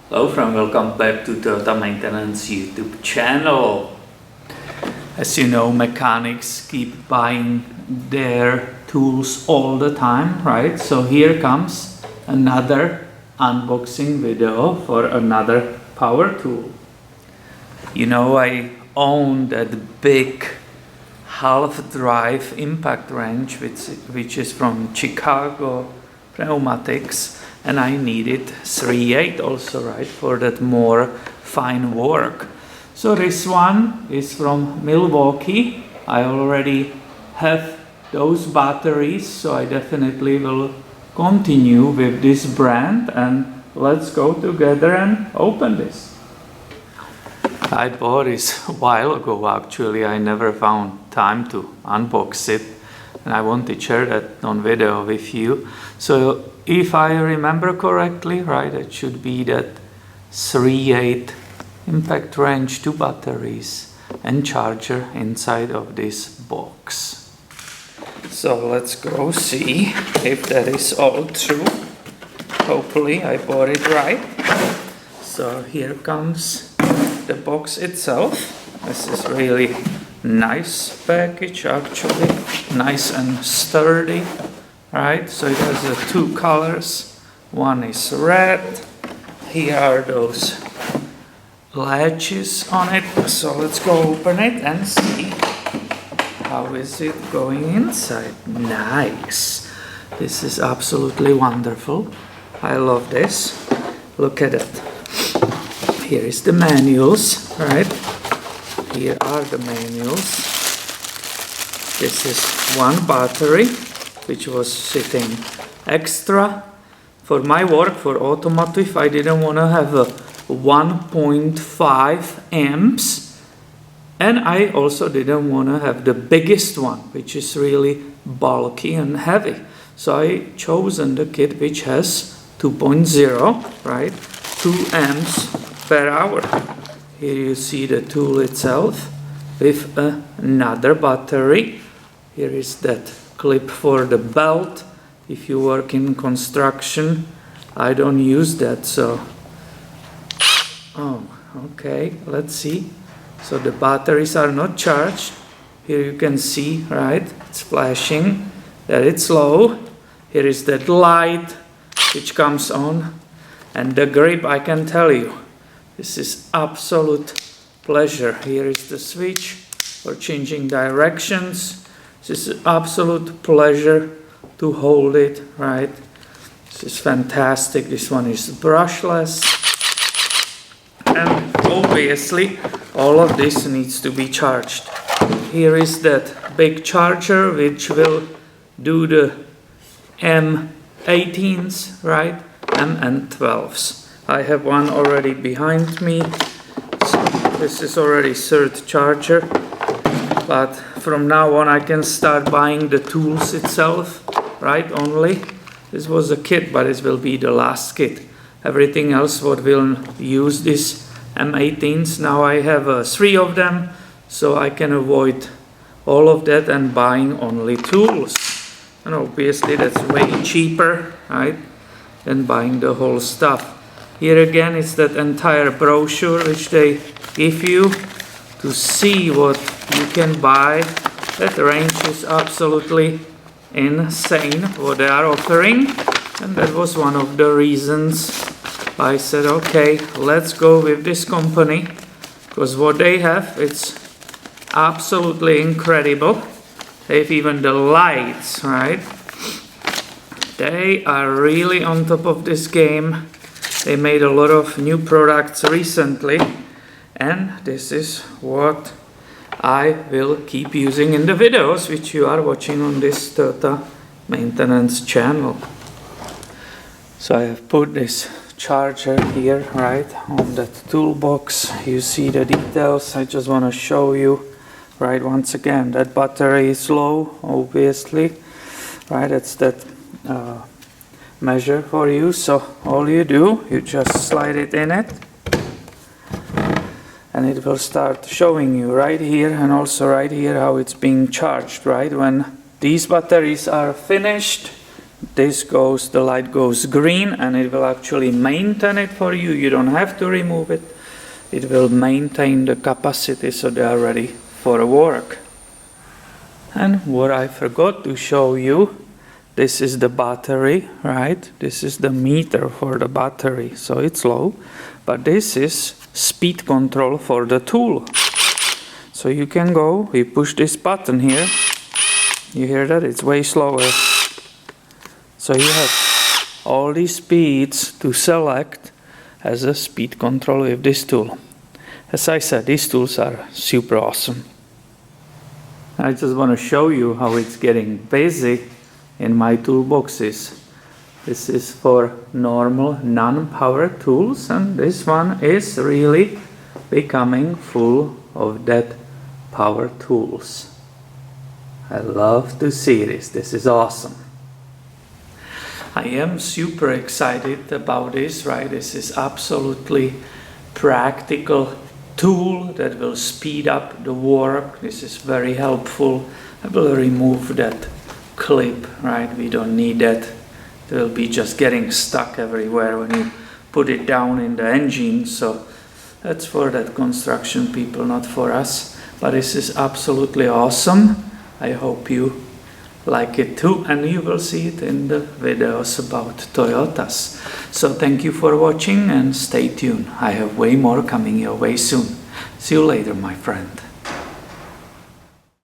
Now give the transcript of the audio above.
Hello friend, welcome back to Toyota Maintenance YouTube channel. As you know, mechanics keep buying their tools all the time, right? So here comes another unboxing video for another power tool. You know, I own that big half-drive impact wrench which is from Chicago Pneumatics. And I needed 3/8 also, right, for that more fine work. So this one is from Milwaukee. I already have those batteries, so I definitely will continue with this brand, and let's go together and open this. I bought this a while ago actually. I never found time to unbox it, and I want to share that on video with you. So if I remember correctly, right, it should be that 3/8 impact wrench, 2 batteries and charger inside of this box. So let's go see if that is all true. Hopefully I bought it right. So here comes the box itself. This is really nice package actually, nice and sturdy. Right, so it has 2 colors. One is red. Here are those latches on it. So let's go open it and see how is it going inside. Nice. This is absolutely wonderful. I love this. Look at it. Here is the manuals, right? Here are the manuals. This is one battery, which was sitting extra for my work for automotive. I didn't want to have a 1.5 amps, and I also didn't want to have the biggest one, which is really bulky and heavy. So I chosen the kit which has 2.0, right, 2 amps per hour. Here you see the tool itself with another battery. Here is that clip for the belt. If you work in construction, I don't use that, so okay, let's see. So the batteries are not charged. Here you can see, right, it's flashing that it's low. Here is that light which comes on, and the grip, I can tell you, this is absolute pleasure. Here is the switch for changing directions. This is absolute pleasure to hold it, right? This is fantastic. This one is brushless. And obviously, all of this needs to be charged. Here is that big charger which will do the M18s, right? M12s. I have one already behind me. So this is already 3rd charger. But from now on I can start buying the tools itself, right, only. This was a kit, but it will be the last kit. Everything else what will use this M18s. Now I have 3 of them, so I can avoid all of that and buying only tools. And obviously that's way cheaper, right, than buying the whole stuff. Here again is that entire brochure which they give you to see what you can buy. That range is absolutely insane what they are offering, and that was one of the reasons I said, okay, let's go with this company, because what they have, it's absolutely incredible. They have even the lights, right? They are really on top of this game. They made a lot of new products recently, and this is what I will keep using in the videos which you are watching on this Toyota Maintenance channel. So I have put this charger here, right, on that toolbox. You see the details. I just want to show you, right, once again, that battery is low, obviously, right, it's that measure for you. So all you do, you just slide it in it, and it will start showing you right here and also right here how it's being charged, right? When these batteries are finished, the light goes green, and it will actually maintain it for you. You don't have to remove it. It will maintain the capacity so they are ready for work. And what I forgot to show you, this is the battery, right? This is the meter for the battery, so it's low. But this is speed control for the tool. So you can go, we push this button here. You hear that? It's way slower. So you have all these speeds to select as a speed control with this tool. As I said, these tools are super awesome. I just want to show you how it's getting busy in my toolboxes. This is for normal non-power tools, and this one is really becoming full of that power tools. I love to see this. This is awesome. I am super excited about this, right? This is absolutely practical tool that will speed up the work. This is very helpful. I will remove that clip, right? We don't need that. It will be just getting stuck everywhere when you put it down in the engine. So that's for that construction people, not for us. But this is absolutely awesome. I hope you like it too, and you will see it in the videos about Toyotas. So thank you for watching and stay tuned. I have way more coming your way soon. See you later, my friend.